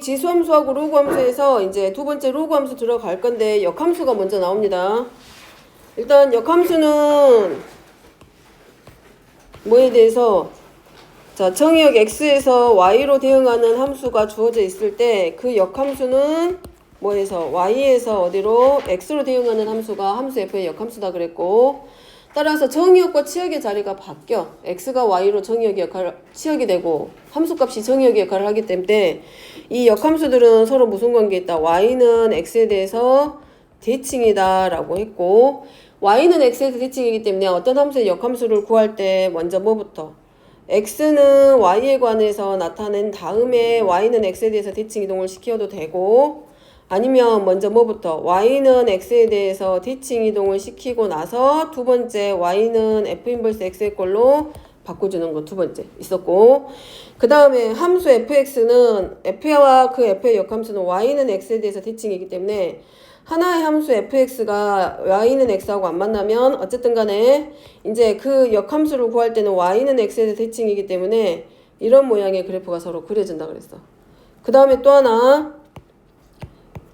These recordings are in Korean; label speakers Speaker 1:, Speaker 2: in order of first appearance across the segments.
Speaker 1: 지수함수하고 로그함수에서 이제 두 번째 로그함수 들어갈 건데 역함수가 먼저 나옵니다. 일단 역함수는 뭐에 대해서 자, 정의역 x에서 y로 대응하는 함수가 주어져 있을 때 그 역함수는 뭐에서 y에서 어디로 x로 대응하는 함수가 함수 f의 역함수다 그랬고, 따라서 정의역과 치역의 자리가 바뀌어 x가 y로 정의역의 역할을 치역이 되고 함수값이 정의역의 역할을 하기 때문에 이 역함수들은 서로 무슨 관계에 있다. y는 x에 대해서 대칭이다 라고 했고, y는 x에서 대칭이기 때문에 어떤 함수의 역함수를 구할 때 먼저 뭐부터 x는 y에 관해서 나타낸 다음에 y는 x에 대해서 대칭 이동을 시켜도 되고, 아니면 먼저 뭐부터 y는 x에 대해서 대칭 이동을 시키고 나서 두 번째 y는 f 인버스 x의 걸로 바꿔주는 거 두 번째 있었고, 그 다음에 함수 fx는 f와 그 f의 역함수는 y는 x에 대해서 대칭이기 때문에 하나의 함수 fx가 y는 x하고 안 만나면 어쨌든 간에 이제 그 역함수를 구할 때는 y는 x에 대해서 대칭이기 때문에 이런 모양의 그래프가 서로 그려진다 그랬어. 그 다음에 또 하나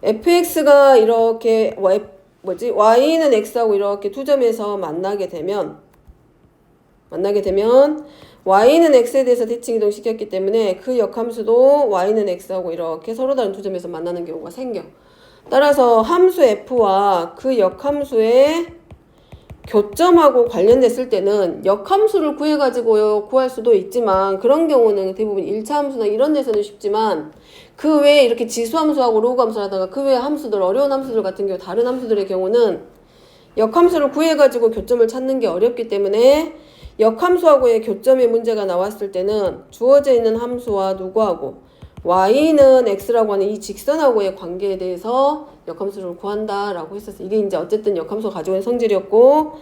Speaker 1: fx가 이렇게 y는 x하고 이렇게 두 점에서 만나게 되면 y는 x에 대해서 대칭 이동시켰기 때문에 그 역함수도 y는 x하고 이렇게 서로 다른 두 점에서 만나는 경우가 생겨. 따라서 함수 f와 그 역함수의 교점하고 관련됐을 때는 역함수를 구해가지고 구할 수도 있지만, 그런 경우는 대부분 1차 함수나 이런 데서는 쉽지만 그 외에 이렇게 지수함수하고 로그함수라든가 그 외에 함수들, 어려운 함수들 같은 경우 다른 함수들의 경우는 역함수를 구해가지고 교점을 찾는 게 어렵기 때문에 역함수하고의 교점의 문제가 나왔을 때는 주어져 있는 함수와 누구하고 y는 x라고 하는 이 직선하고의 관계에 대해서 역함수를 구한다라고 했었어. 이게 이제 어쨌든 역함수가 가지고 있는 성질이었고,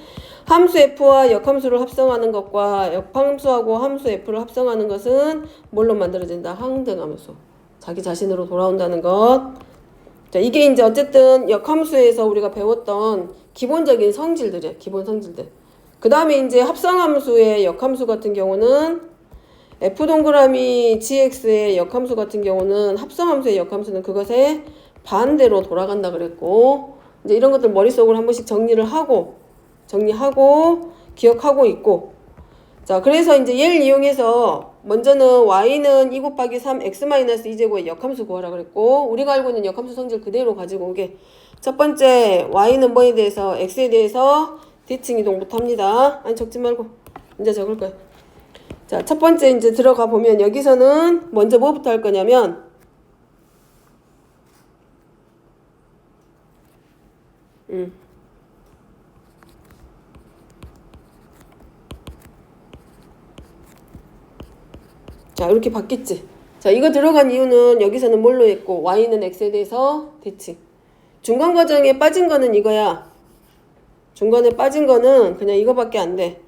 Speaker 1: 함수 f와 역함수를 합성하는 것과 역함수하고 함수 f를 합성하는 것은 뭘로 만들어진다? 항등함수. 자기 자신으로 돌아온다는 것. 자, 이게 이제 어쨌든 역함수에서 우리가 배웠던 기본적인 성질들이야. 기본 성질들. 그 다음에 이제 합성함수의 역함수 같은 경우는 f 동그라미 gx의 역함수 같은 경우는 합성함수의 역함수는 그것에 반대로 돌아간다 그랬고, 이제 이런 것들 머릿속으로 한 번씩 정리하고 기억하고 있고, 자, 그래서 이제 얘를 이용해서 먼저는 y는 2 곱하기 3 x-2제곱의 역함수 구하라 그랬고, 우리가 알고 있는 역함수 성질 그대로 가지고 오게. 첫 번째 y는 뭐에 대해서 x에 대해서 대칭 이동 못합니다. 아니 적지 말고 이제 적을 거야. 자, 첫 번째 이제 들어가 보면 여기서는 먼저 뭐부터 할 거냐면 자, 이렇게 바뀌었지. 자, 이거 들어간 이유는 여기서는 뭘로 했고 y는 x에 대해서 대칭. 중간 과정에 빠진 거는 이거야. 중간에 빠진 거는 그냥 이거밖에 안 돼.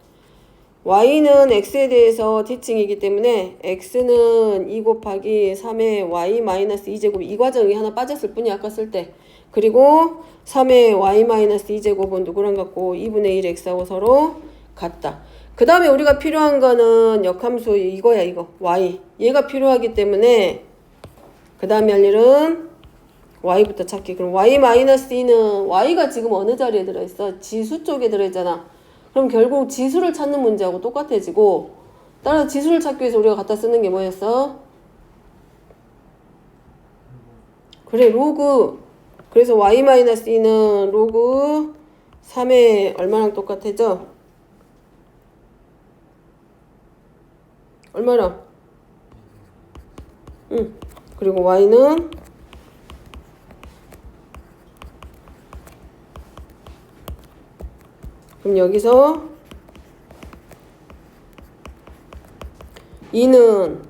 Speaker 1: y는 x에 대해서 대칭이기 때문에 x는 2 곱하기 3의 y-2제곱 이 과정이 하나 빠졌을 뿐이야. 아까 쓸 때. 그리고 3의 y-2제곱은 누구랑 같고 2분의 1 x하고 서로 같다. 그 다음에 우리가 필요한 거는 역함수 이거야. 이거 y. 얘가 필요하기 때문에 그 다음에 할 일은 y부터 찾기. 그럼 y-2는 y가 지금 어느 자리에 들어있어? 지수 쪽에 들어있잖아. 그럼 결국 지수를 찾는 문제하고 똑같아지고, 따라서 지수를 찾기 위해서 우리가 갖다 쓰는 게 뭐였어? 그래, 로그. 그래서 y-2는 로그 3에 얼마랑 똑같아져? 얼마랑? 그리고 y는 그럼 여기서 2는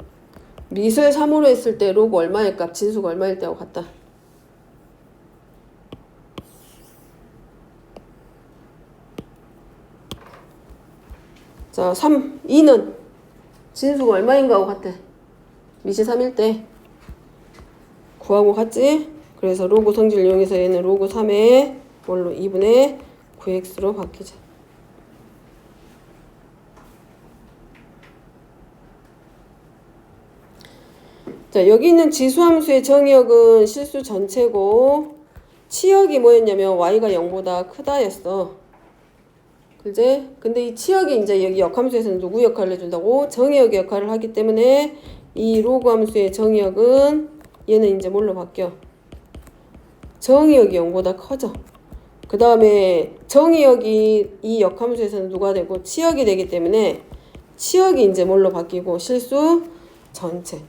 Speaker 1: 미수의 3으로 했을 때 로그 얼마의 값, 진수가 얼마일 때하고 같다. 자, 2는 진수가 얼마인가 하고 같아. 미시 3일 때 구하고 같지? 그래서 로그 성질 이용해서 얘는 로그 3의 뭘로 2분의 9x로 바뀌자. 자, 여기 있는 지수함수의 정의역은 실수 전체고 치역이 뭐였냐면 y가 0보다 크다였어. 그제? 근데 이 치역이 이제 여기 역함수에서는 누구 역할을 해준다고? 정의역의 역할을 하기 때문에 이 로그 함수의 정의역은 얘는 이제 뭘로 바뀌어? 정의역이 0보다 커져. 그 다음에 정의역이 이 역함수에서는 누가 되고? 치역이 되기 때문에 치역이 이제 뭘로 바뀌고? 실수 전체.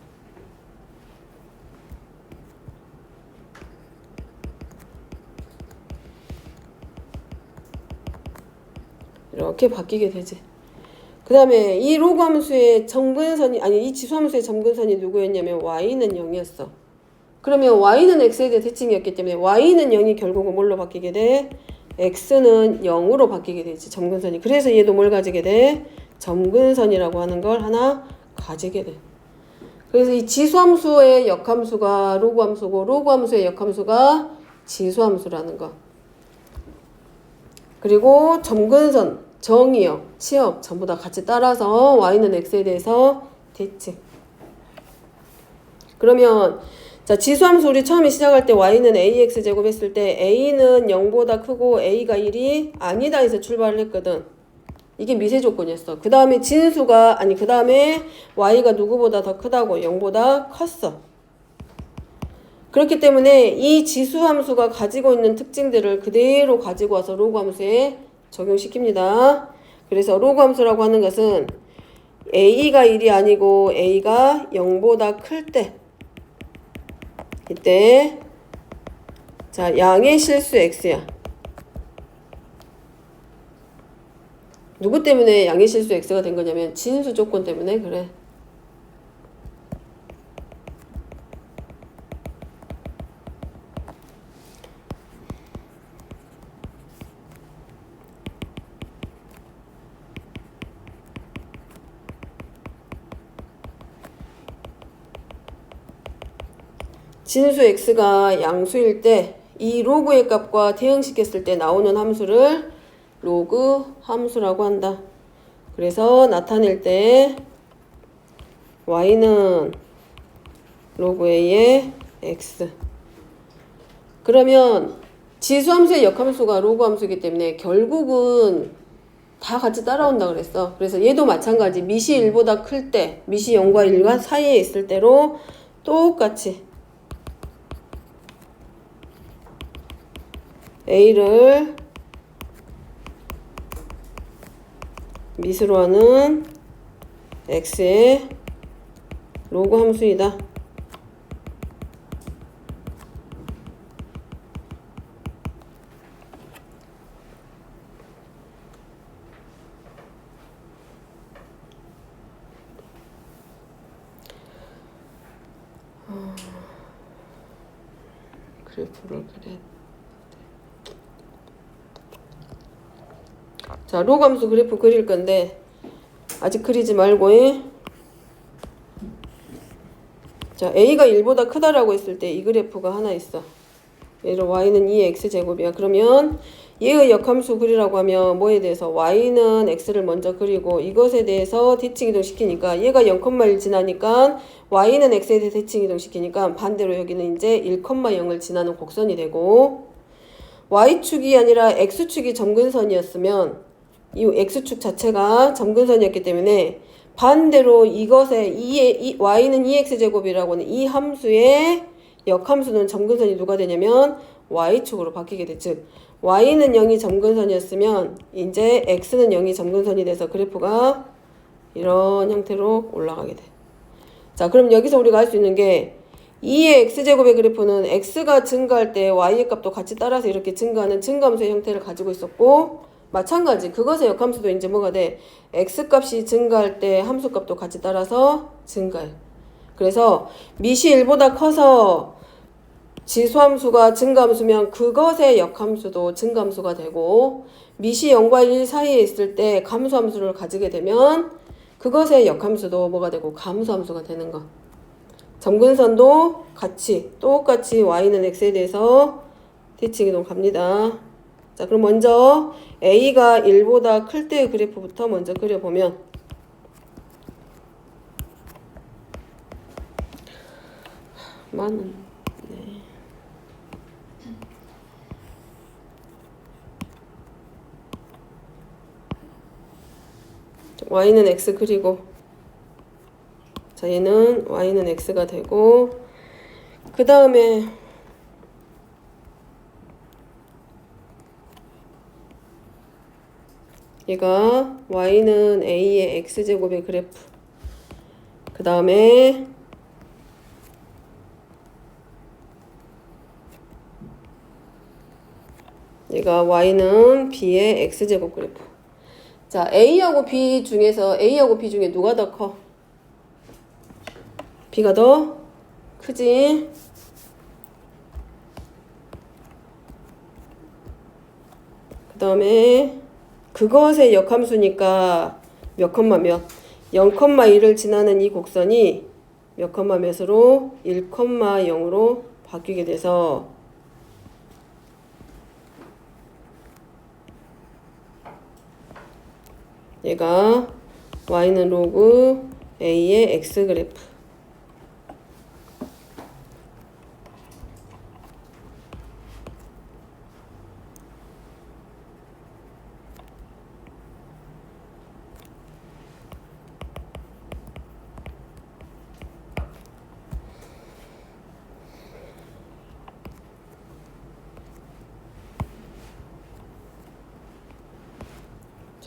Speaker 1: 이렇게 바뀌게 되지. 그 다음에 이 로그 함수의 정근선이, 아니 이 지수함수의 정근선이 누구였냐면 y는 0이었어. 그러면 y는 x에 대해 대칭이었기 때문에 y는 0이 결국은 뭘로 바뀌게 돼? x는 0으로 바뀌게 되지, 점근선이. 그래서 얘도 뭘 가지게 돼? 점근선이라고 하는 걸 하나 가지게 돼. 그래서 이 지수함수의 역함수가 로그 함수고 로그 함수의 역함수가 지수함수라는 거. 그리고 점근선, 정의역, 치역 전부 다 같이 따라서 y는 x에 대해서 대칭. 그러면 자, 지수함수 우리 처음에 시작할 때 y는 ax 제곱했을 때 a는 0보다 크고 a가 1이 아니다 해서 출발을 했거든. 이게 미세 조건이었어. 그 다음에 진수가, 아니 그 다음에 y가 누구보다 더 크다고 0보다 컸어. 그렇기 때문에 이 지수함수가 가지고 있는 특징들을 그대로 가지고 와서 로그 함수에 적용시킵니다. 그래서 로그 함수라고 하는 것은 a가 1이 아니고 a가 0보다 클 때, 이때 자, 양의 실수 x야. 누구 때문에 양의 실수 x가 된 거냐면 진수 조건 때문에 그래. 진수 x가 양수일 때 이 로그의 값과 대응시켰을 때 나오는 함수를 로그 함수라고 한다. 그래서 나타낼 때 y는 로그 a의 x. 그러면 지수함수의 역함수가 로그 함수이기 때문에 결국은 다 같이 따라온다 그랬어. 그래서 얘도 마찬가지. 미시 1보다 클 때, 미시 0과 1과 사이에 있을 때로 똑같이 a를 미수로 하는 x의 로그 함수이다. 그래프를 그래. 자, 로그 함수 그래프 그릴 건데 아직 그리지 말고. 자, a가 1보다 크다라고 했을 때 이 그래프가 하나 있어. 얘를 y는 2x제곱이야. 그러면 얘의 역함수 그리라고 하면 뭐에 대해서 y는 x를 먼저 그리고 이것에 대해서 대칭 이동시키니까 얘가 0,1 지나니까 y는 x에 대해 대칭 이동시키니까 반대로 여기는 이제 1,0을 지나는 곡선이 되고, y축이 아니라 x축이 점근선이었으면 이 x축 자체가 점근선이었기 때문에 반대로 이것의 y는 2x제곱이라고 하는 이 함수의 역함수는 점근선이 누가 되냐면 y축으로 바뀌게 돼. 즉 y는 0이 점근선이었으면 이제 x는 0이 점근선이 돼서 그래프가 이런 형태로 올라가게 돼. 자, 그럼 여기서 우리가 할 수 있는 게 2의 x제곱의 그래프는 x가 증가할 때 y의 값도 같이 따라서 이렇게 증가하는 증가함수의 형태를 가지고 있었고, 마찬가지 그것의 역함수도 이제 뭐가 돼? x값이 증가할 때 함수값도 같이 따라서 증가해. 그래서 미시 1보다 커서 지수함수가 증가함수면 그것의 역함수도 증가함수가 되고, 미시 0과 1 사이에 있을 때 감소함수를 가지게 되면 그것의 역함수도 뭐가 되고 감소함수가 되는 거. 점근선도 같이 똑같이 y는 x에 대해서 대칭 이동 갑니다. 자, 그럼 먼저 a가 1보다 클 때의 그래프부터 먼저 그려보면, 만원. 네. y는 x 그리고 자 얘는 y는 x가 되고 그 다음에 얘가 y는 a의 x제곱의 그래프 그 다음에 얘가 y는 b의 x제곱 그래프. 자 a하고 b 중에서 a하고 b 중에 누가 더 커? b가 더 크지? 그 다음에 그것의 역함수니까 몇 컴마 몇? 0,1을 지나는 이 곡선이 몇 컴마 몇으로? 1,0으로 바뀌게 돼서 얘가 y는 로그 a의 x 그래프.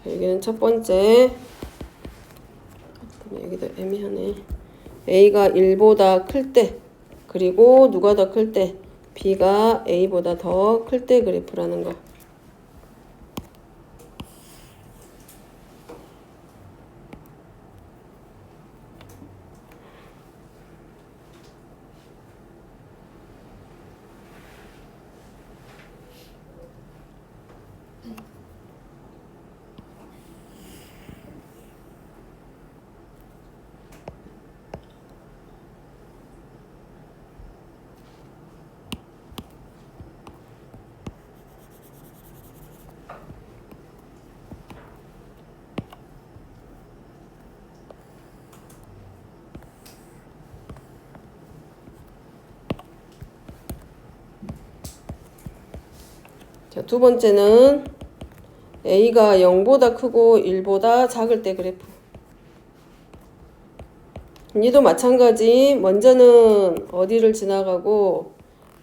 Speaker 1: 자, 여기는 첫 번째. 여기도 애매하네. a가 1보다 클 때, 그리고 누가 더 클 때? b가 a보다 더 클 때 그래프라는 거. 자, 두 번째는 a가 0보다 크고 1보다 작을 때 그래프. 얘도 마찬가지. 먼저는 어디를 지나가고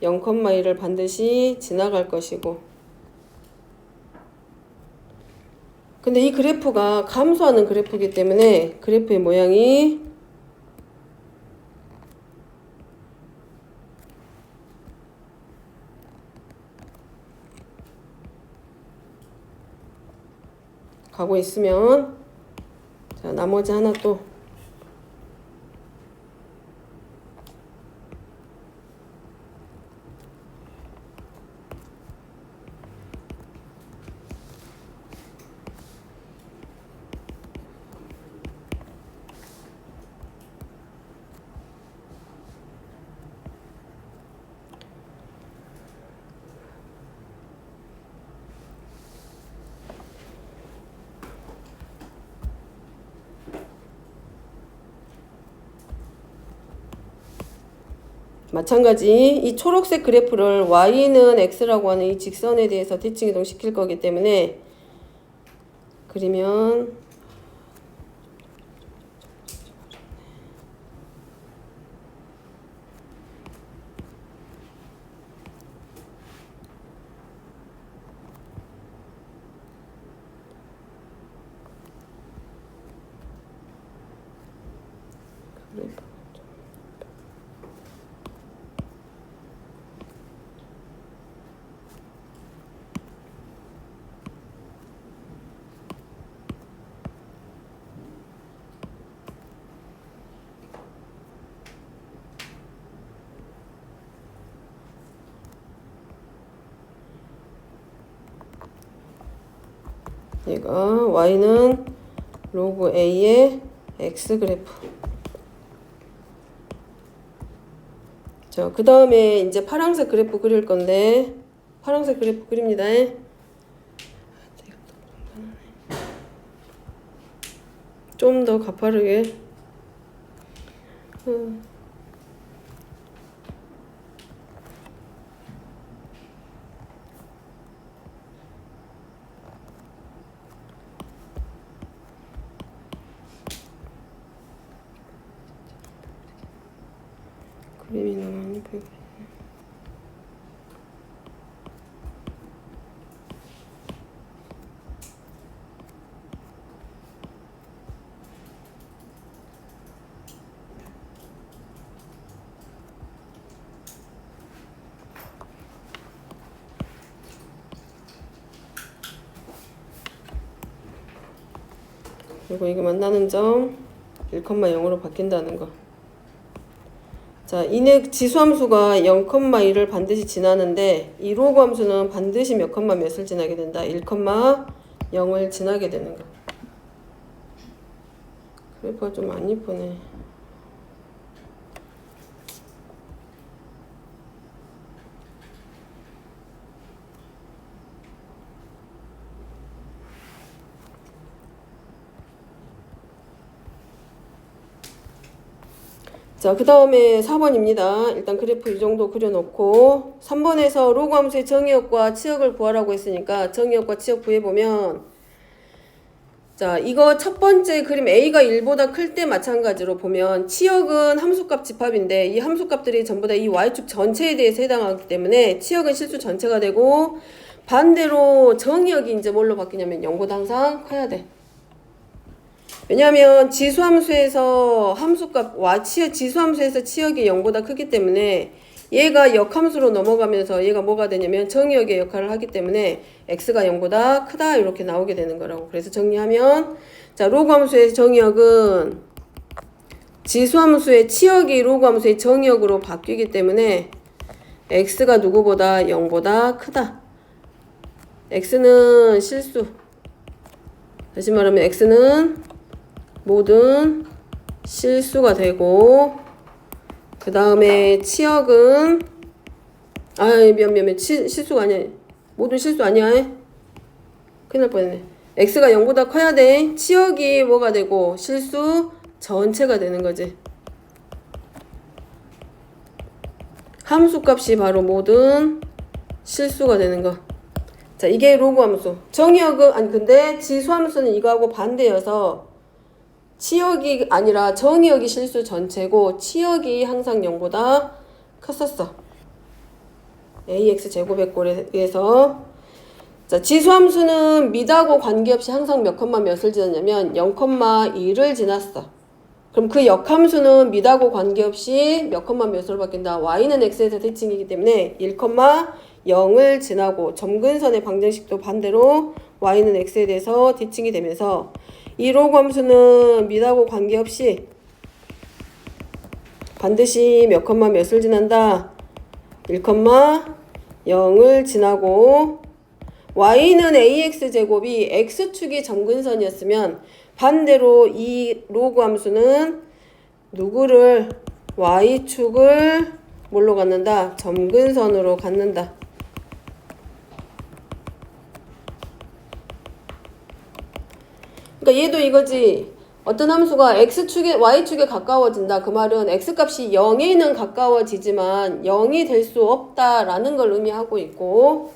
Speaker 1: 0,1을 반드시 지나갈 것이고. 근데 이 그래프가 감소하는 그래프이기 때문에 그래프의 모양이 가고 있으면 자, 나머지 하나 또 마찬가지 이 초록색 그래프를 y는 x라고 하는 이 직선에 대해서 대칭 이동 시킬 거기 때문에 그리면 얘가 y는 로그 a의 x 그래프. 자, 그 다음에 이제 파란색 그래프 그릴 건데 파란색 그래프 그립니다. 좀 더 가파르게 그림이 너무 안 예쁘게. 그리고 이게 만나는 점 1,0으로 바뀐다는 거. 자, 이내 지수함수가 0,1을 반드시 지나는데 이 로그 함수는 반드시 몇 컴마 몇을 지나게 된다. 1,0을 지나게 되는 거. 그래프가 좀 안 이쁘네. 자, 그 다음에 4번입니다. 일단 그래프 이 정도 그려놓고 3번에서 로그 함수의 정의역과 치역을 구하라고 했으니까 정의역과 치역 구해보면, 자, 이거 첫 번째 그림 A가 1보다 클 때 마찬가지로 보면 치역은 함수값 집합인데 이 함수값들이 전부 다 이 Y축 전체에 대해서 해당하기 때문에 치역은 실수 전체가 되고, 반대로 정의역이 이제 뭘로 바뀌냐면 0보다 항상 커야 돼. 왜냐하면 지수함수에서 함수값 지수함수에서 치역이 0보다 크기 때문에 얘가 역함수로 넘어가면서 얘가 뭐가 되냐면 정의역의 역할을 하기 때문에 x가 0보다 크다 이렇게 나오게 되는 거라고. 그래서 정리하면, 자, 로그 함수의 정의역은 지수함수의 치역이 로그 함수의 정의역으로 바뀌기 때문에 x가 누구보다 0보다 크다. x는 실수. 다시 말하면 x는 모든 실수가 되고, 그 다음에 치역은 미안 실수가 아니야. 모든 실수 아니야. 큰일 날 뻔했네. x가 0보다 커야 돼. 치역이 뭐가 되고 실수 전체가 되는 거지. 함수값이 바로 모든 실수가 되는 거. 자, 이게 로그 함수. 정의역은 근데 지수함수는 이거하고 반대여서 치역이 아니라 정의역이 실수 전체고 치역이 항상 0보다 컸었어. ax 제곱의 꼴에 의해서. 자, 지수함수는 mid하고 관계없이 항상 몇 컴마 몇을 지났냐면 0,1을 지났어. 그럼 그 역함수는 mid하고 관계없이 몇 컴마 몇으로 바뀐다. y는 x에서 대칭이기 때문에 1,0을 지나고 점근선의 방정식도 반대로 y는 x에 대해서 대칭이 되면서 이 로그 함수는 mid하고 관계없이 반드시 몇 컴마 몇을 지난다. 1,0을 지나고, y는 ax 제곱이 x축이 점근선이었으면 반대로 이 로그 함수는 누구를 y축을 뭘로 갖는다? 점근선으로 갖는다. 그러니까 얘도 이거지. 어떤 함수가 x축에 y축에 가까워진다. 그 말은 x값이 0에는 가까워지지만 0이 될 수 없다라는 걸 의미하고 있고,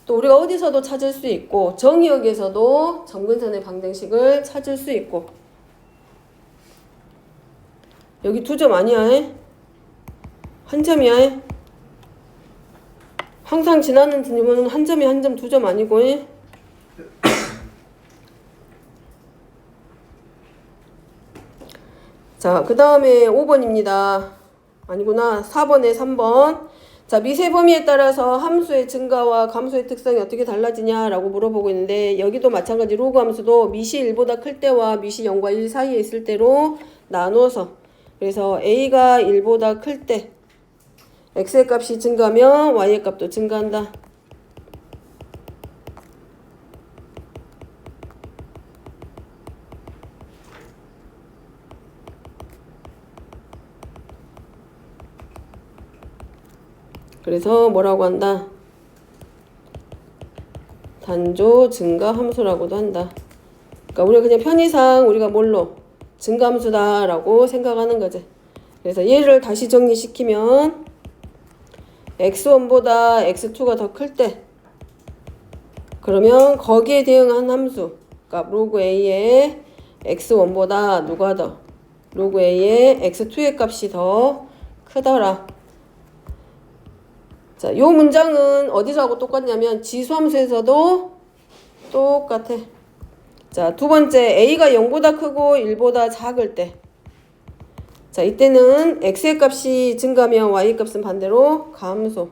Speaker 1: 또 우리가 어디서도 찾을 수 있고 정의역에서도 점근선의 방정식을 찾을 수 있고. 여기 2점 아니야? 한 점이야? 항상 지나는 질문은 한 점이 한 점, 2점 아니고. 자, 그 다음에 5번입니다. 아니구나. 4번에 3번. 자, 미세 범위에 따라서 함수의 증가와 감소의 특성이 어떻게 달라지냐라고 물어보고 있는데, 여기도 마찬가지 로그 함수도 미시 1보다 클 때와 미시 0과 1 사이에 있을 때로 나눠서, 그래서 a가 1보다 클 때 x의 값이 증가하면 y의 값도 증가한다. 그래서 뭐라고 한다? 단조 증가 함수라고도 한다. 그러니까 우리가 그냥 편의상 우리가 뭘로? 증가 함수다라고 생각하는 거지. 그래서 얘를 다시 정리시키면 x1보다 x2가 더 클 때, 그러면 거기에 대응한 함수, 그러니까 로그 a의 x1보다 누가 더? 로그 a의 x2의 값이 더 크더라. 자, 요 문장은 어디서 하고 똑같냐면 지수함수에서도 똑같아. 자, 두 번째 a가 0보다 크고 1보다 작을 때. 자, 이때는 x의 값이 증가하면 y의 값은 반대로 감소.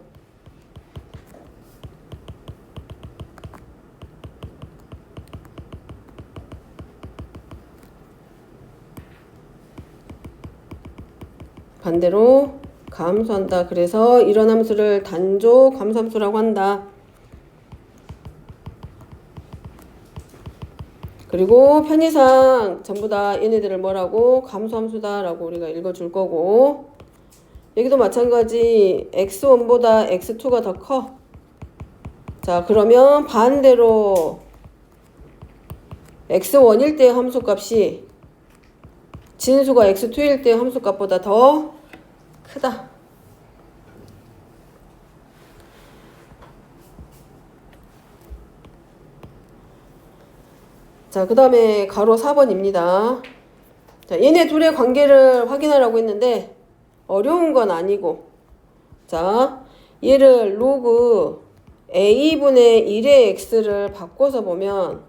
Speaker 1: 반대로 감소한다. 그래서 이런 함수를 단조 감소함수라고 한다. 그리고 편의상 전부 다 얘네들을 뭐라고? 감소함수다 라고 우리가 읽어줄 거고, 여기도 마찬가지 x1보다 x2가 더 커. 자, 그러면 반대로 x1일 때 함수값이 진수가 x2일 때 함수값보다 더 크다. 자, 그 다음에 가로 4번입니다. 자, 얘네 둘의 관계를 확인하라고 했는데 어려운 건 아니고, 자, 얘를 로그 a분의 1의 x를 바꿔서 보면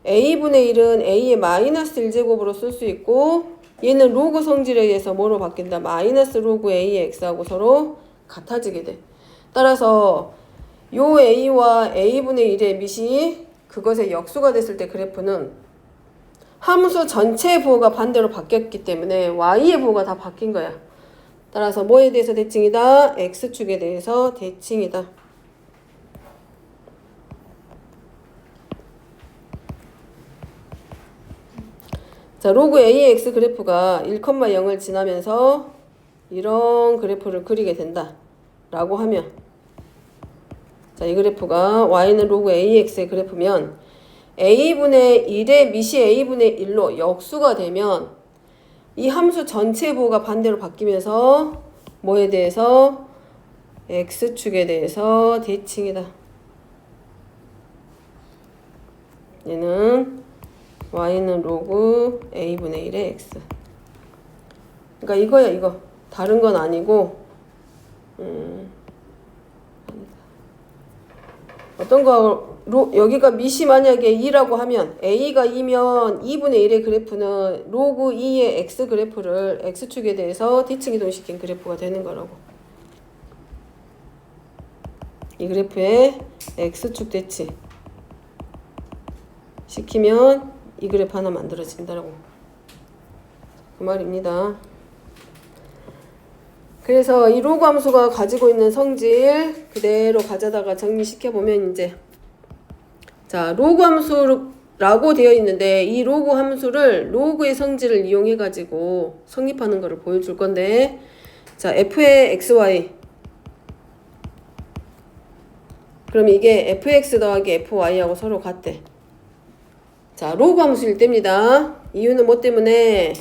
Speaker 1: a분의 1은 a의 마이너스 1제곱으로 쓸 수 있고, 얘는 로그 성질에 의해서 뭐로 바뀐다? 마이너스 로그 a의 x하고 서로 같아지게 돼. 따라서 요 a와 a분의 1의 밑이 그것의 역수가 됐을 때 그래프는 함수 전체의 부호가 반대로 바뀌었기 때문에 y의 부호가 다 바뀐 거야. 따라서 뭐에 대해서 대칭이다? x축에 대해서 대칭이다. 자, 로그 a의 x 그래프가 1,0을 지나면서 이런 그래프를 그리게 된다 라고 하면, 자, 이 그래프가 y는 로그 ax의 그래프면 a분의 1의 밑이 a분의 1로 역수가 되면 이 함수 전체 부호가 반대로 바뀌면서 뭐에 대해서? x축에 대해서 대칭이다. 얘는 y는 로그 a분의 1의 x. 그러니까 이거야, 이거. 다른 건 아니고, 어떤 거, 여기가 밑이 만약에 2라고 하면 a가 2면 2분의 1의 그래프는 로그 2의 x 그래프를 x축에 대해서 대칭 이동시킨 그래프가 되는 거라고. 이 그래프의 x축 대칭 시키면 이 그래프 하나 만들어진다라고 그 말입니다. 그래서 이 로그 함수가 가지고 있는 성질 그대로 가져다가 정리시켜보면 이제, 자, 로그 함수라고 되어 있는데 이 로그 함수를 로그의 성질을 이용해 가지고 성립하는 것을 보여줄 건데, 자, f의 xy, 그럼 이게 fx 더하기 fy하고 서로 같대. 자, 로그 함수일 때입니다. 이유는 뭐 때문에?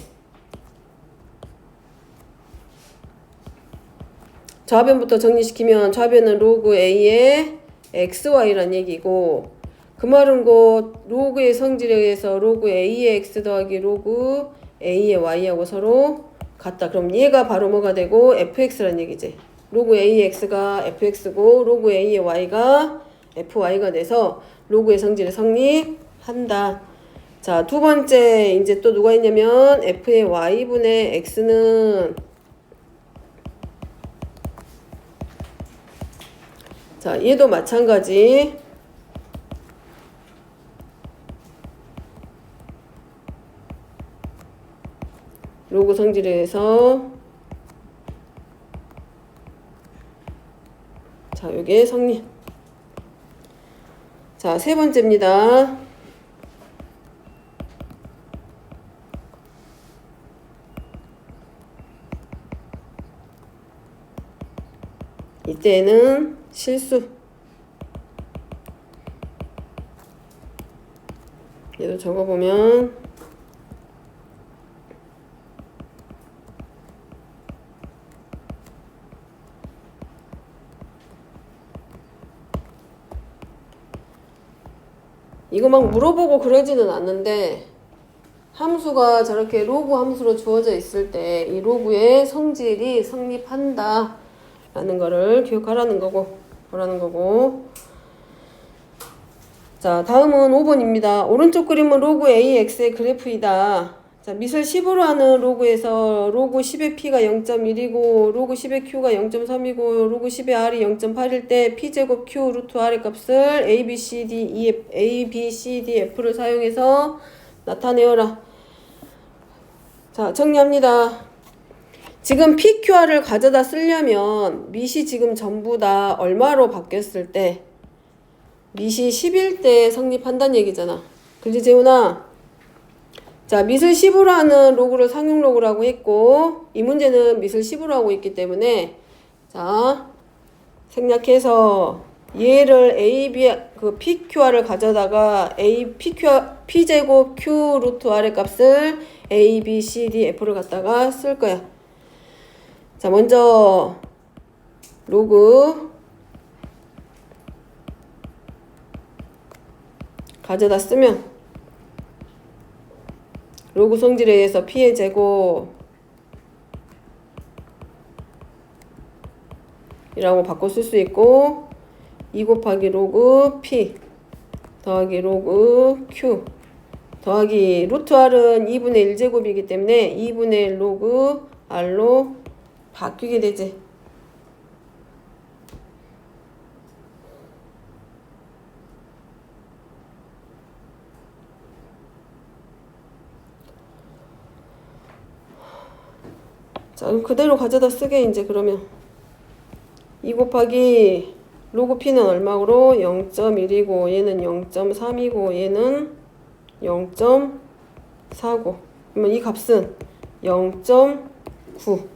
Speaker 1: 좌변부터 정리시키면 좌변은 로그 a의 xy란 얘기고, 그 말은 곧 로그의 성질에 의해서 로그 a의 x 더하기 로그 a의 y하고 서로 같다. 그럼 얘가 바로 뭐가 되고? fx란 얘기지. 로그 a의 x가 fx고 로그 a의 y가 fy가 돼서 로그의 성질이 성립한다. 자, 두 번째 이제 또 누가 있냐면 f의 y분의 x는, 자, 얘도 마찬가지. 로그 성질에 의해서, 자, 요게 성립. 자, 세 번째입니다. 이때는 실수. 얘도 적어보면, 이거 막 물어보고 그러지는 않는데 함수가 저렇게 로그 함수로 주어져 있을 때 이 로그의 성질이 성립한다 라는 거를 기억하라는 거고 보라는 거고. 자, 다음은 5번입니다. 오른쪽 그림은 로그 AX의 그래프이다. 자, 미술 10으로 하는 로그에서 로그 10의 P가 0.1이고 로그 10의 Q가 0.3이고 로그 10의 R이 0.8일 때 P제곱 Q 루트 R의 값을 A, B, C, D, F를 사용해서 나타내어라. 자, 정리합니다. 지금 PQR을 가져다 쓰려면 밑이 지금 전부 다 얼마로 바뀌었을 때 밑이 10일 때 성립한다는 얘기잖아. 그지 재훈아? 자, 밑을 10으로 하는 로그를 상용 로그라고 했고 이 문제는 밑을 10으로 하고 있기 때문에 자, 생략해서 얘를 A, B, 그 PQR을 가져다가 P제곱 Q 루트 R의 값을 A, B, C, D, F를 갖다가 쓸 거야. 자, 먼저 로그 가져다 쓰면 로그 성질에 의해서 P의 제곱 이라고 바꿔 쓸 수 있고 2 곱하기 로그 P 더하기 로그 Q 더하기 루트 R은 2분의 1제곱이기 때문에 2분의 1 로그 R로 바뀌게 되지. 자, 그대로 가져다 쓰게 이제 그러면 2 곱하기 로그 P는 얼마로 0.1이고 얘는 0.3이고 얘는 0.4고 그러면 이 값은 0.9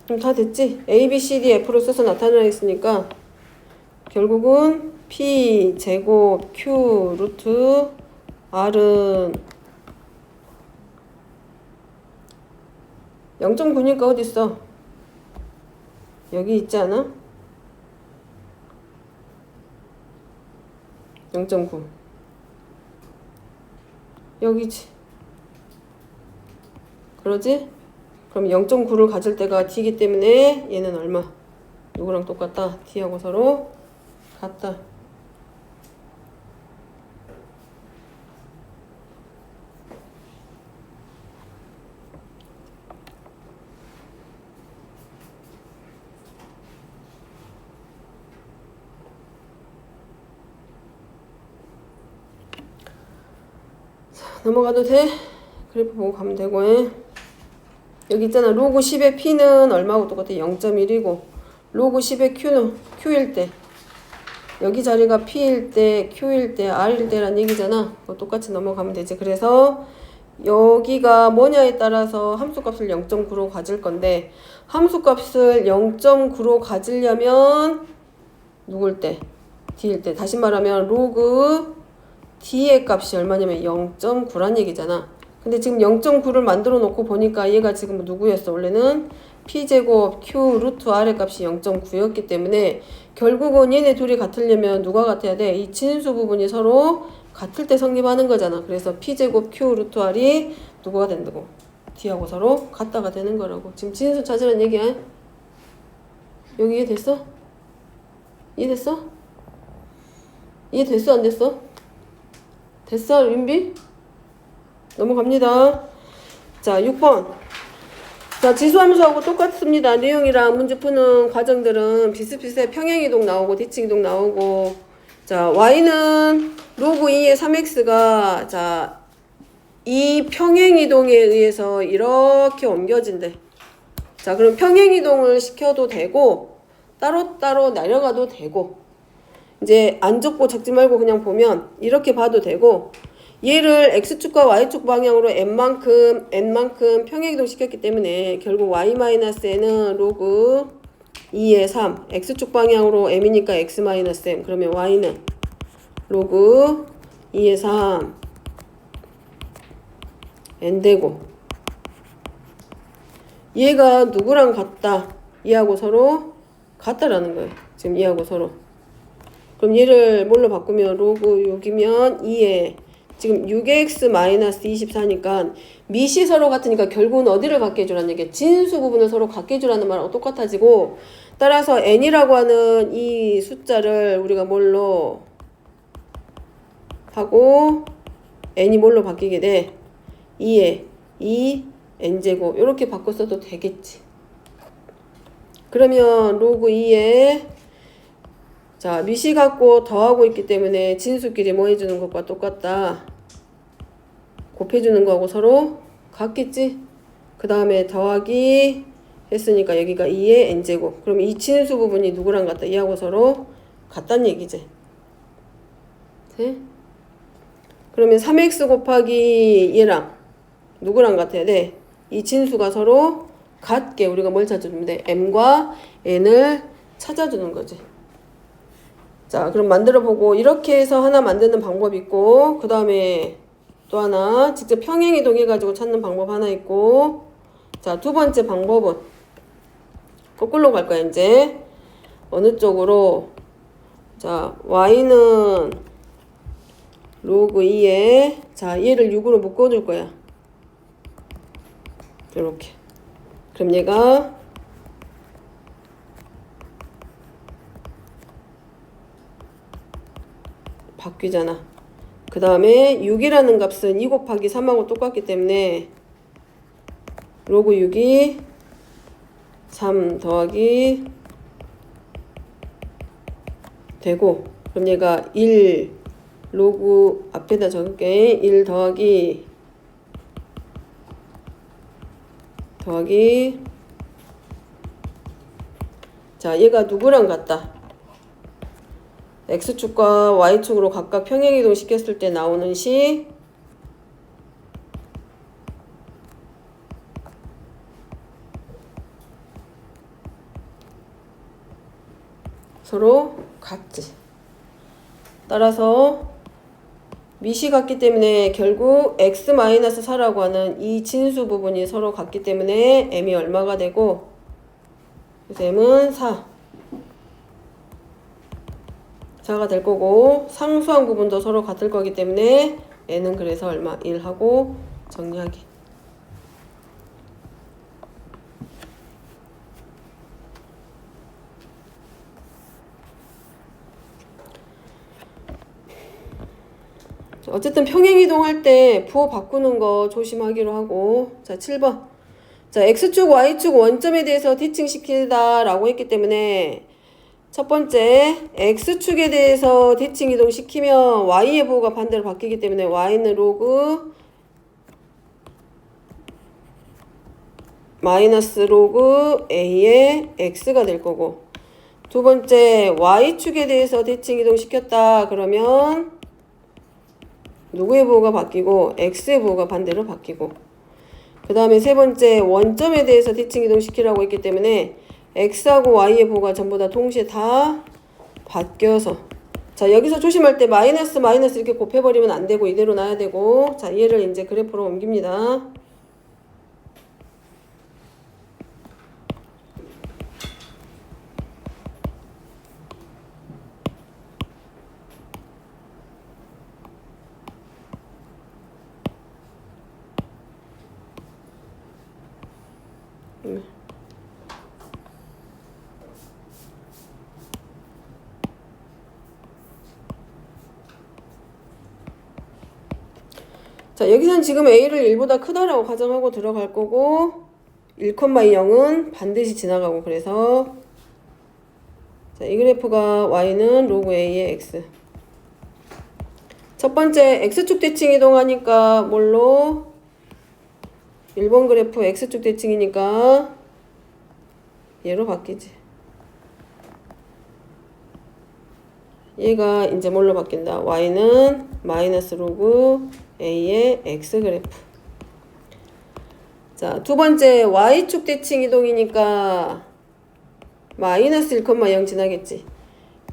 Speaker 1: 그럼 다 됐지? A, B, C, D, F로 써서 나타나겠으니까 결국은 P 제곱 Q 루트 R은 0.9니까 어딨어? 여기 있지 않아? 0.9 여기지. 그러지? 그럼 0.9를 가질 때가 D이기 때문에 얘는 얼마? 누구랑 똑같다? D하고 서로 같다. 넘어가도 돼? 그래프 보고 가면 되고 여기 있잖아. 로그 10의 P는 얼마하고 똑같아? 0.1이고 로그 10의 Q는 Q일 때 여기 자리가 P일 때 Q일 때 R일 때란 얘기잖아. 그거 똑같이 넘어가면 되지. 그래서 여기가 뭐냐에 따라서 함수값을 0.9로 가질 건데 함수값을 0.9로 가지려면 누굴 때? D일 때. 다시 말하면 로그 D의 값이 얼마냐면 0.9란 얘기잖아. 근데 지금 0.9를 만들어 놓고 보니까 얘가 지금 누구였어? 원래는 P제곱 Q 루트 R의 값이 0.9였기 때문에 결국은 얘네 둘이 같으려면 누가 같아야 돼? 이 진수 부분이 서로 같을 때 성립하는 거잖아. 그래서 P제곱 Q 루트 R이 누구가 된다고? D하고 서로 같다가 되는 거라고. 지금 진수 찾으란 얘기야. 여기 이해됐어? 이해됐어? 이해됐어? 안 됐어? 됐어, 윤비? 넘어갑니다. 자, 6번. 자, 지수함수하고 똑같습니다. 내용이랑 문제 푸는 과정들은 비슷비슷해. 평행이동 나오고, 뒤치기동 나오고. 자, y는 로그 2의 3x가, 자, 이 평행이동에 의해서 이렇게 옮겨진대. 자, 그럼 평행이동을 시켜도 되고, 따로따로 내려가도 되고, 이제 안 적고 적지 말고 그냥 보면 이렇게 봐도 되고 얘를 x축과 y축 방향으로 n만큼 평행이동 시켰기 때문에 결국 y-n은 로그 2의 3 x축 방향으로 m이니까 x-m 그러면 y는 로그 2의 3 n 되고 얘가 누구랑 같다? 얘하고 서로 같다라는 거예요. 지금 얘하고 서로. 그럼 얘를 뭘로 바꾸면 로그 6이면 2에 지금 6x-24니까 밑이 서로 같으니까 결국은 어디를 갖게 해주라는 얘기야? 진수 부분을 서로 갖게 해주라는 말하고 똑같아지고, 따라서 n이라고 하는 이 숫자를 우리가 뭘로 하고 n이 뭘로 바뀌게 돼? 2에 2n제곱 이렇게 바꿔 써도 되겠지. 그러면 로그 2에 자 밑이 같고 더하고 있기 때문에 진수끼리 뭐 해주는 것과 똑같다. 곱해주는 거하고 서로 같겠지. 그 다음에 더하기 했으니까 여기가 2의 n제곱. 그럼 이 진수 부분이 누구랑 같다? 이하고 서로 같다는 얘기지. 네? 그러면 3x 곱하기 얘랑 누구랑 같아야 돼? 이 진수가 서로 같게 우리가 뭘 찾아주면 돼? m과 n을 찾아주는 거지. 자, 그럼 만들어보고 이렇게 해서 하나 만드는 방법이 있고, 그 다음에 또 하나 직접 평행이동 해가지고 찾는 방법 하나 있고, 자, 두 번째 방법은 거꾸로 갈 거야. 이제 어느 쪽으로? 자, y는 로그 2에 자 얘를 6으로 묶어줄 거야. 이렇게. 그럼 얘가 바뀌잖아. 그 다음에 6이라는 값은 2 곱하기 3하고 똑같기 때문에 로그 6이 3 더하기 되고, 그럼 얘가 1 로그 앞에다 적을게. 1 더하기 자 얘가 누구랑 같다? x축과 y축으로 각각 평행이동 시켰을 때 나오는 식 서로 같지. 따라서 밑이 같기 때문에 결국 x-4라고 하는 이 진수 부분이 서로 같기 때문에 m이 얼마가 되고, 그래서 m은 4가 될 거고, 상수항 부분도 서로 같을 거기 때문에 n은 그래서 얼마? 1하고 정리하기. 어쨌든 평행이동할 때 부호 바꾸는 거 조심하기로 하고, 자 7번 자 x축 y축 원점에 대해서 대칭시키다 라고 했기 때문에 첫 번째 x축에 대해서 대칭이동 시키면 y의 부호가 반대로 바뀌기 때문에 y는 로그 마이너스 로그 a의 x가 될 거고, 두 번째 y축에 대해서 대칭이동 시켰다 그러면 누구의 부호가 바뀌고 x의 부호가 반대로 바뀌고, 그 다음에 세 번째 원점에 대해서 대칭이동 시키라고 했기 때문에 x하고 y의 부호가 전부 다 동시에 다 바뀌어서, 자 여기서 조심할 때 마이너스 이렇게 곱해버리면 안 되고 이대로 놔야 되고, 자 얘를 이제 그래프로 옮깁니다. 자 여기선 지금 a를 1보다 크다라고 가정하고 들어갈 거고, 1,0은 반드시 지나가고, 그래서 자, 이 그래프가 y는 로그 a의 x. 첫 번째 x축 대칭 이동하니까 뭘로? 1번 그래프 x축 대칭이니까 얘로 바뀌지. 얘가 이제 뭘로 바뀐다? y는 마이너스 로그 a의 x 그래프. 자, 두 번째 y축 대칭 이동이니까 마이너스 1,0 지나겠지.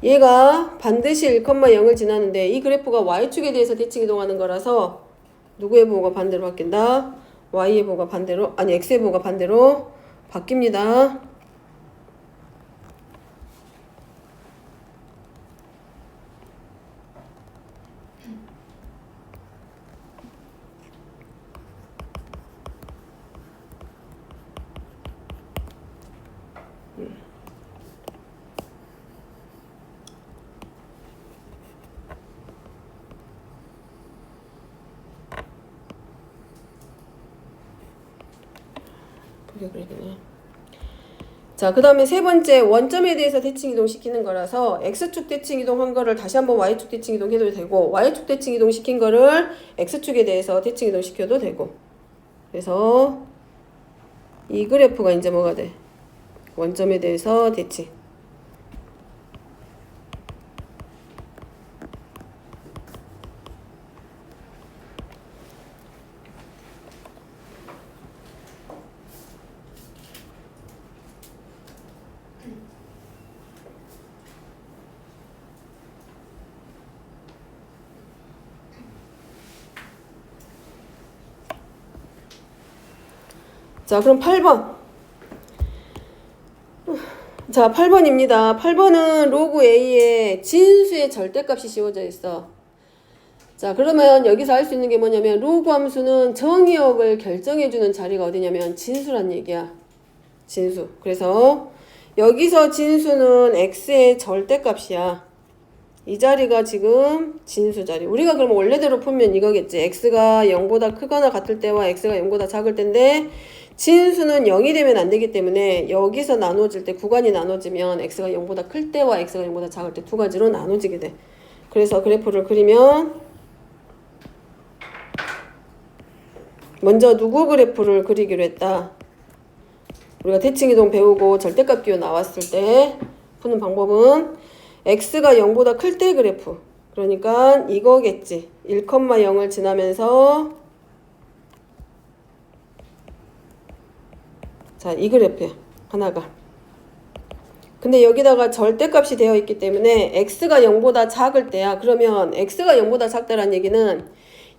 Speaker 1: 얘가 반드시 1,0을 지나는데 이 그래프가 y축에 대해서 대칭 이동하는 거라서 누구의 부호가 반대로 바뀐다? y의 부호가 반대로, 아니 x의 부호가 반대로 바뀝니다. 그게 그래야 되네. 자, 그 다음에 세 번째, 원점에 대해서 대칭 이동시키는 거라서 X축 대칭 이동한 거를 다시 한번 Y축 대칭 이동해도 되고, Y축 대칭 이동시킨 거를 X축에 대해서 대칭 이동시켜도 되고. 그래서 이 그래프가 이제 뭐가 돼? 원점에 대해서 대칭. 자, 그럼 8번. 자, 8번입니다. 8번은 로그 A에 진수의 절대값이 씌워져 있어. 자, 그러면 여기서 알 수 있는 게 뭐냐면 로그 함수는 정의역을 결정해주는 자리가 어디냐면 진수란 얘기야. 진수. 그래서 여기서 진수는 x의 절대값이야. 이 자리가 지금 진수 자리. 우리가 그럼 원래대로 풀면 이거겠지. x가 0보다 크거나 같을 때와 x가 0보다 작을 때인데 진수는 0이 되면 안 되기 때문에 여기서 나눠질 때 구간이 나눠지면 x가 0보다 클 때와 x가 0보다 작을 때 두 가지로 나눠지게 돼. 그래서 그래프를 그리면 먼저 누구 그래프를 그리기로 했다. 우리가 대칭이동 배우고 절대값 기호 나왔을 때 푸는 방법은 x가 0보다 클 때 그래프. 그러니까 이거겠지. 1,0을 지나면서 자, 이 그래프야. 하나가. 근데 여기다가 절대값이 되어 있기 때문에 x가 0보다 작을 때야. 그러면 x가 0보다 작다는 얘기는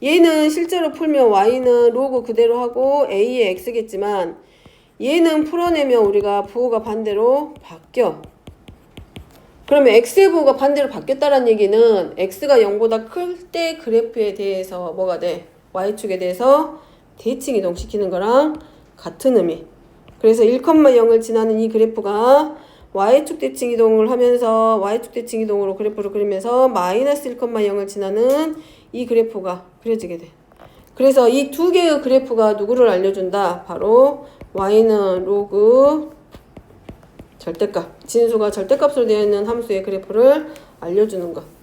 Speaker 1: 얘는 실제로 풀면 y는 로그 그대로 하고 a의 x겠지만 얘는 풀어내면 우리가 부호가 반대로 바뀌어. 그러면 x의 부호가 반대로 바뀌었다는 얘기는 x가 0보다 클 때 그래프에 대해서 뭐가 돼? y축에 대해서 대칭 이동시키는 거랑 같은 의미. 그래서 1,0을 지나는 이 그래프가 y축 대칭 이동을 하면서 y축 대칭 이동으로 그래프를 그리면서 마이너스 1,0을 지나는 이 그래프가 그려지게 돼. 그래서 이 두 개의 그래프가 누구를 알려준다? 바로 y는 로그 절대값, 진수가 절대값으로 되어 있는 함수의 그래프를 알려주는 것.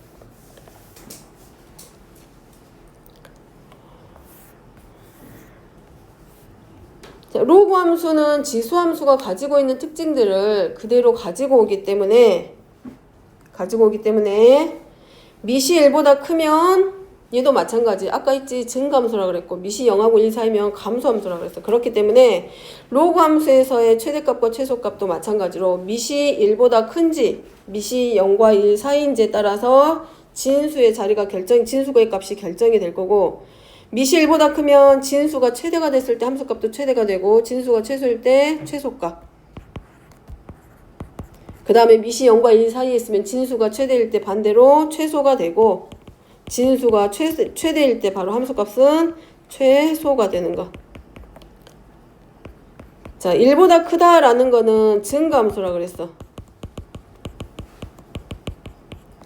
Speaker 1: 자, 로그 함수는 지수 함수가 가지고 있는 특징들을 그대로 가지고 오기 때문에 미시 1보다 크면 얘도 마찬가지. 아까 있지 증감수라 그랬고 미시 0하고 1 사이면 감소함수라 그랬어. 그렇기 때문에 로그 함수에서의 최대값과 최소값도 마찬가지로 미시 1보다 큰지 미시 0과 1 사이인지에 따라서 진수의 자리가 진수의 값이 결정이 될 거고 미시 1보다 크면 진수가 최대가 됐을 때 함수값도 최대가 되고 진수가 최소일 때 최소값. 그 다음에 미시 0과 1 사이에 있으면 진수가 최대일 때 반대로 최소가 되고 진수가 최대일 때 바로 함수값은 최소가 되는 거. 자, 1보다 크다라는 거는 증가함수라 그랬어.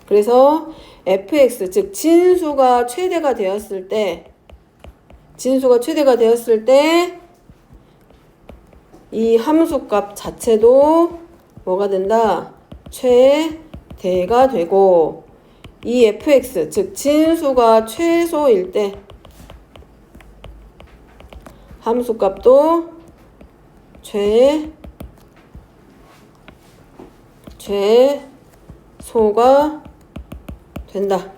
Speaker 1: 그래서 fx, 즉 진수가 최대가 되었을 때 이 함수값 자체도 뭐가 된다? 최대가 되고 이 fx, 즉 진수가 최소일 때 함수값도 최소가 된다.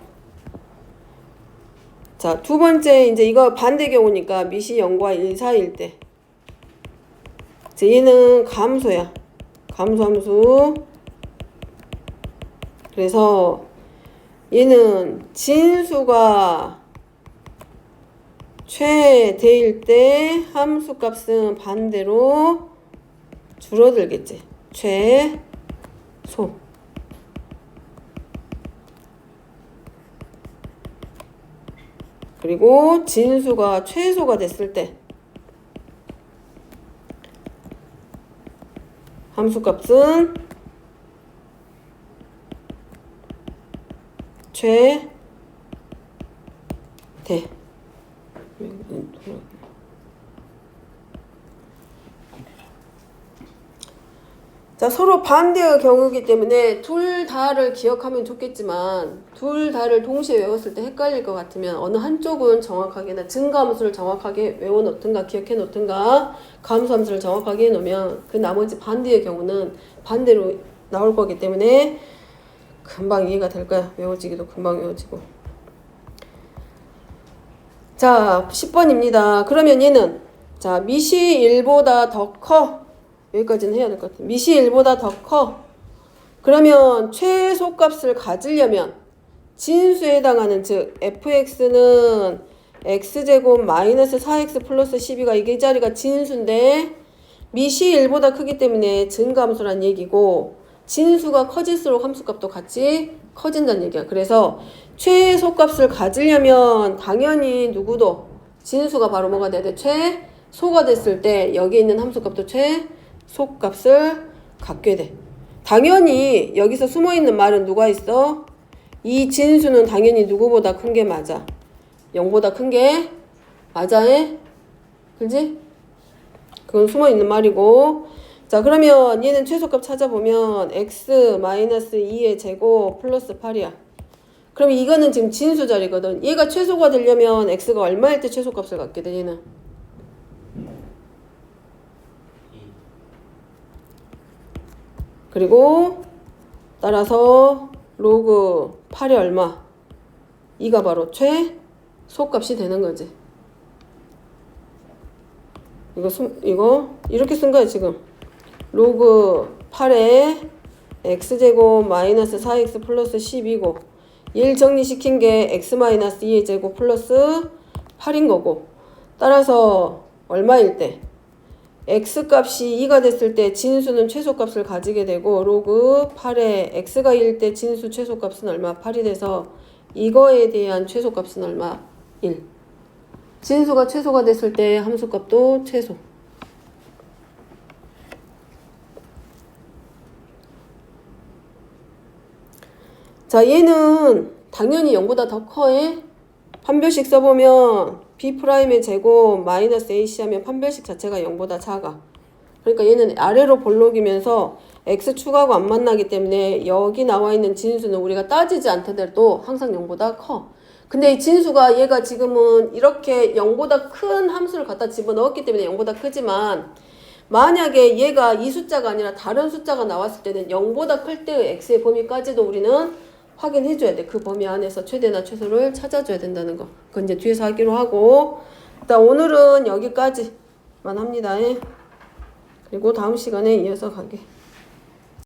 Speaker 1: 자, 두 번째 이제 이거 반대 경우니까 미시 0과 1 사이일 때 얘는 감소야. 감소함수. 그래서 얘는 진수가 최대일 때 함수값은 반대로 줄어들겠지. 최소. 그리고 진수가 최소가 됐을 때 함수값은 최대. 자, 서로 반대의 경우이기 때문에 둘 다를 기억하면 좋겠지만 둘 다를 동시에 외웠을 때 헷갈릴 것 같으면 어느 한쪽은 정확하게나 증가함수를 정확하게 외워놓든가 기억해 놓든가 감소함수를 정확하게 해놓으면 그 나머지 반대의 경우는 반대로 나올 거기 때문에 금방 이해가 될 거야. 외워지기도 금방 외워지고. 자, 10번입니다. 그러면 얘는 자, 미시 1보다 더 커. 여기까지는 해야 될 것 같아요. 미시 1보다 더 커. 그러면 최소값을 가지려면 진수에 해당하는 즉 fx는 x제곱 마이너스 4x 플러스 12가 이게 이 자리가 진수인데 미시 1보다 크기 때문에 증가함수란 얘기고 진수가 커질수록 함수값도 같이 커진다는 얘기야. 그래서 최소값을 가지려면 당연히 누구도 진수가 바로 뭐가 돼야 돼? 최소가 됐을 때 여기 있는 함수값도 최소값을 갖게 돼. 당연히 여기서 숨어있는 말은 누가 있어? 이 진수는 당연히 누구보다 큰 게 맞아. 0보다 큰 게 맞아. 그지? 그건 숨어있는 말이고. 자, 그러면 얘는 최소값 찾아보면 x-2의 제곱 플러스 8이야. 그럼 이거는 지금 진수 자리거든. 얘가 최소가 되려면 x가 얼마일 때 최소값을 갖게 돼, 얘는? 그리고 따라서 로그 8이 얼마? 2가 바로 최소값이 되는 거지. 이거 이렇게 쓴 거야, 지금. 로그 8에 x제곱 마이너스 4x 플러스 10이고 얘를 정리시킨 게 x 마이너스 2의 제곱 플러스 8인 거고 따라서 얼마일 때? x값이 2가 됐을 때 진수는 최소값을 가지게 되고 로그 8에 x가 1일 때 진수 최소값은 얼마? 8이 돼서 이거에 대한 최소값은 얼마? 1. 진수가 최소가 됐을 때 함수값도 최소. 자, 얘는 당연히 0보다 더 커. 판별식 써보면 b'의 제곱 마이너스 ac 하면 판별식 자체가 0보다 작아. 그러니까 얘는 아래로 볼록이면서 x축하고 안 만나기 때문에 여기 나와 있는 진수는 우리가 따지지 않더라도 항상 0보다 커. 근데 이 진수가 얘가 지금은 이렇게 0보다 큰 함수를 갖다 집어넣었기 때문에 0보다 크지만 만약에 얘가 이 숫자가 아니라 다른 숫자가 나왔을 때는 0보다 클 때의 x의 범위까지도 우리는 확인해줘야 돼. 그 범위 안에서 최대나 최소를 찾아줘야 된다는 거. 그건 이제 뒤에서 하기로 하고 일단 오늘은 여기까지만 합니다. 그리고 다음 시간에 이어서 가게.